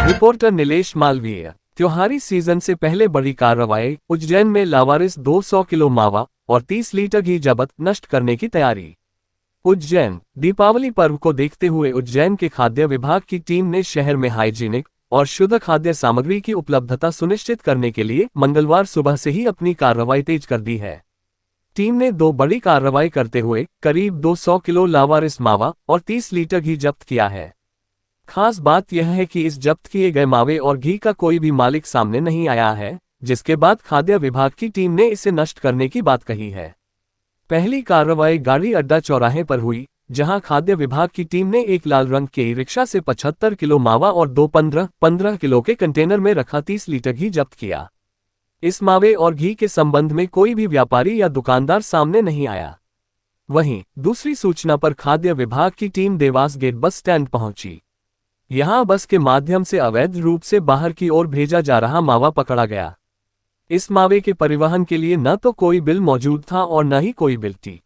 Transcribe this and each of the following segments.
Reporter Nilesh Malviya. त्योहारी season से पहले बड़ी कार्रवाई, उज्जैन में लावारिस 200 किलो मावा और 30 लीटर घी जब्त, नष्ट करने की तैयारी। उज्जैन। दीपावली पर्व को देखते हुए उज्जैन के खाद्य विभाग की टीम ने शहर में हाइजीनिक और शुद्ध खाद्य सामग्री की उपलब्धता सुनिश्चित करने के लिए मंगलवार सुबह से ही अपनी कार्रवाई तेज कर दी है। टीम ने दो बड़ी कार्रवाई करते हुए करीब 200 किलो लावारिस मावा और 30 लीटर घी जब्त किया है। खास बात यह है कि इस जब्त किए गए मावे और घी का कोई भी मालिक सामने नहीं आया है, जिसके बाद खाद्य विभाग की टीम ने इसे नष्ट करने की बात कही है। पहली कार्रवाई गाड़ी अड्डा चौराहे पर हुई, जहां खाद्य विभाग की टीम ने एक लाल रंग के ई रिक्शा से 75 किलो मावा और दो 15 किलो के कंटेनर में रखा 30 लीटर घी जब्त किया। इस मावे और घी के संबंध में कोई भी व्यापारी या दुकानदार सामने नहीं आया। वहीं दूसरी सूचना पर खाद्य विभाग की team Dewas gate bus stand पहुंची। यहां बस के माध्यम से अवैध रूप से बाहर की ओर भेजा जा रहा मावा पकड़ा गया। इस मावे के परिवहन के लिए न तो कोई बिल मौजूद था और न ही कोई बिल्टी।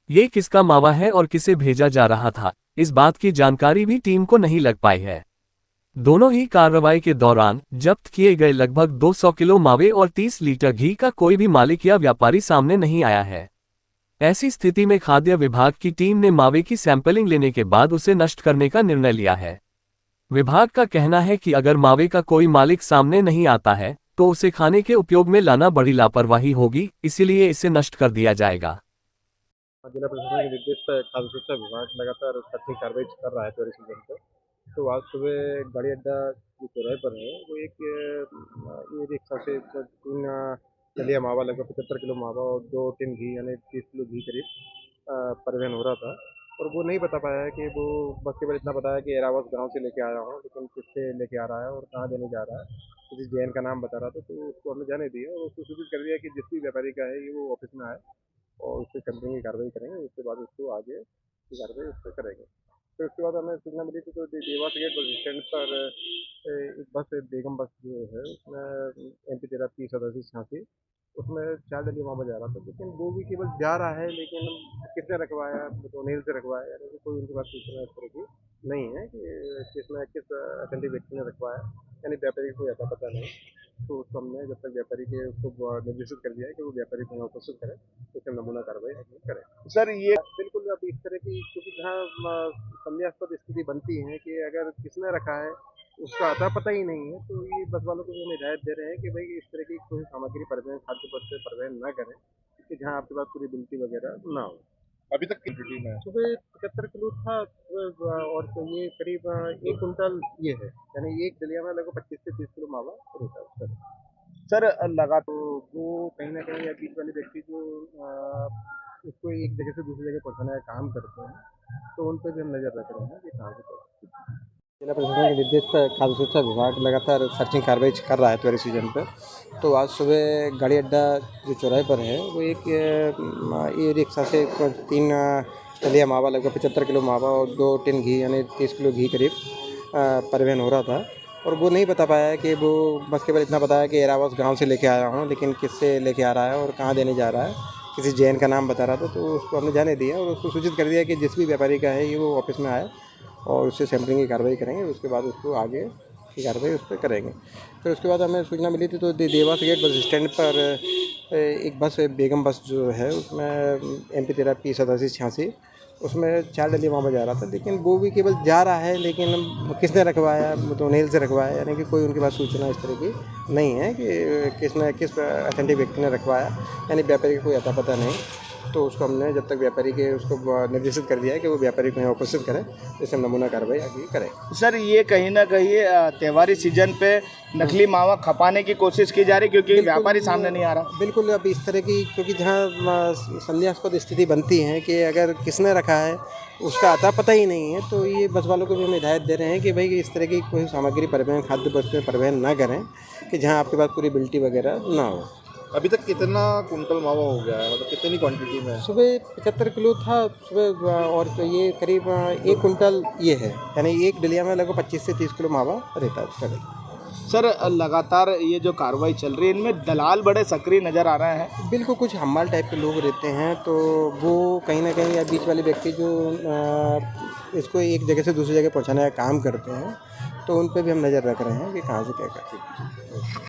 ये किसका मावा है और किसे भेजा जा रहा था, इस बात की जानकारी भी टीम को नहीं लग पाई है। दोनों ही कार्रवाई के दौरान जब्त किए गए लगभग 200 किलो मावे और 30 लीटर घी का कोई भी मालिक या व्यापारी सामने नहीं आया है। ऐसी स्थिति में खाद्य विभाग की टीम ने मावे की सैंपलिंग लेने के बाद उसे नष्ट करने का निर्णय लिया है। विभाग का कहना है कि अगर मावे का कोई मालिक सामने नहीं आता है तो उसे खाने के उपयोग में लाना बड़ी लापरवाही होगी, इसीलिए इसे नष्ट कर दिया जाएगा। जिला प्रशासन के निर्देश पर खाद्य सुरक्षा विभाग लगातार सख्ती कार्रवाई कर रहा है त्योहारी सीजन पर। तो आज सुबह गाड़ी अड्डा जो चौराहे पर है वो एक ई रिक्शा से 3 डलिया मावा, लगभग 75 किलो मावा और 2 टिन घी यानी 30 किलो घी करीब परिवहन हो रहा था। और वो नहीं बता पाया है कि वो बस केवल इतना बताया कि एरावस गांव से लेके आया हूँ, लेकिन किससे लेके आ रहा है और कहाँ देने जा रहा है, किसी जैन का नाम बता रहा था। तो उसको हमने जाने दिया और उसको सूचित कर दिया कि जिस भी व्यापारी का है ये वो ऑफिस में आए और उससे कंपनी की कार्रवाई करेंगे। उसके बाद उसको आगे की कार्रवाई उस पर करेंगे। फिर उसके बाद हमें सूचना मिली थी तो देवास गेट बस स्टैंड पर एक बस बेगम बस जो है उसमें MP 13 P8786 उसमें 4 डलिया मावा जा रहा था, लेकिन वो भी केवल जा रहा है, लेकिन किसने रखवाया, तो नील से रखवाया, यानी कि कोई उनके पास सूचना इस तरह की नहीं है कि किस अथेंटिक व्यक्ति ने रखवाया, यानी व्यापारी को कोई ऐसा पता नहीं। तो उसको हमने जब तक व्यापारी के उसको निर्देशित कर दिया है कि वो व्यापारी को यहाँ उपस्थित करें, उससे नमूना कार्रवाई करें। सर ये बिल्कुल अब इस तरह की, क्योंकि जहाँ संदेहास्पद स्थिति बनती है कि अगर किसने रखा है उसका अता पता ही नहीं है, तो ये बस वालों को भी हम हिदायत दे रहे हैं कि भाई इस तरह की कोई सामग्री परिवहन, खाद्य पदार्थ परिवहन ना करें कि जहाँ आपके पास पूरी बिल्टी वगैरह ना हो। अभी तक क्वांटिटी में सुबह 75 किलो था और तो ये करीब 1 कुंटल ये है, यानी एक डलिया में लगभग 25 से 30 किलो मावा रहता है सर। सर लगा तो वो कहीं ना कहीं या बीच वाले व्यक्ति जो उसको एक जगह से दूसरी जगह पहुंचाने का काम करते हैं, तो उन पर भी हम नज़र रख रहे हैं कि कहाँ से। जिला प्रशासन के निर्देश पर खाद्य सुरक्षा विभाग लगातार सर्चिंग कार्रवाई कर रहा है त्योहारी सीजन पर। तो आज सुबह गाड़ी अड्डा जो चौराहे पर है वो एक ई रिक्शा से 3 डलिया मावा, लगभग 75 किलो मावा और 2 टिन घी यानी 30 किलो घी करीब परिवहन हो रहा था। और वो नहीं बता पाया है कि वो बस केवल इतना बताया कि एरावस गांव से लेके आया हूँ, लेकिन किससे लेके आ रहा है और कहाँ देने जा रहा है, किसी जैन का नाम बता रहा था। तो उसको हमने जाने दिया और उसको सूचित कर दिया कि जिस भी व्यापारी का है ये वो ऑफिस में आए और उससे सैंपलिंग की कार्रवाई करेंगे। उसके बाद उसको आगे की कार्रवाई उस पर करेंगे। फिर उसके बाद हमें सूचना मिली थी तो देवास गेट बस स्टैंड पर एक बस बेगम बस जो है उसमें MP 13 P8786 उसमें 4 डलिया मावा जा रहा था, लेकिन वो भी केवल जा रहा है, लेकिन किसने रखवाया, तो नील से रखवाया, यानी कि कोई उनके पास सूचना इस तरह की नहीं है कि किस अथेंटिक व्यक्ति ने रखवाया, यानी व्यापारी को कोई अता पता नहीं। तो उसको हमने जब तक व्यापारी के उसको निर्देशित कर दिया है कि वो व्यापारी को यहाँ उपस्थित करें, जिससे नमूना कार्रवाई आगे करें। सर ये कहीं ना कहीं त्योहारी सीजन पे नकली मावा खपाने की कोशिश की जा रही, क्योंकि व्यापारी सामने नहीं आ रहा। बिल्कुल अब इस तरह की, क्योंकि जहाँ संदेहास्पद स्थिति बनती है कि अगर किसने रखा है उसका अता पता ही नहीं है, तो ये बस वालों को भी हम हिदायत दे रहे हैं कि भाई इस तरह की कोई सामग्री परिवहन, खाद्य वस्तुएं परिवहन ना करें कि जहाँ आपके पास पूरी बिल्टी वगैरह ना हो। अभी तक कितना कुंटल मावा हो गया है, मतलब कितनी क्वांटिटी में? सुबह 75 किलो था सुबह, और तो ये करीब 1 कुंटल ये है, यानी एक डलिया में लगभग 25 से 30 किलो मावा रहता है। सर लगातार ये जो कार्रवाई चल रही है इनमें दलाल बड़े सक्रिय नज़र आ रहे हैं। बिल्कुल कुछ हमाल टाइप के लोग रहते हैं, तो वो कहीं ना कहीं या बीच वाले व्यक्ति जो इसको एक जगह से दूसरी जगह पहुंचाने का काम करते हैं, तो उन पे भी हम नज़र रख रहे हैं कि कहाँ से क्या करते हैं।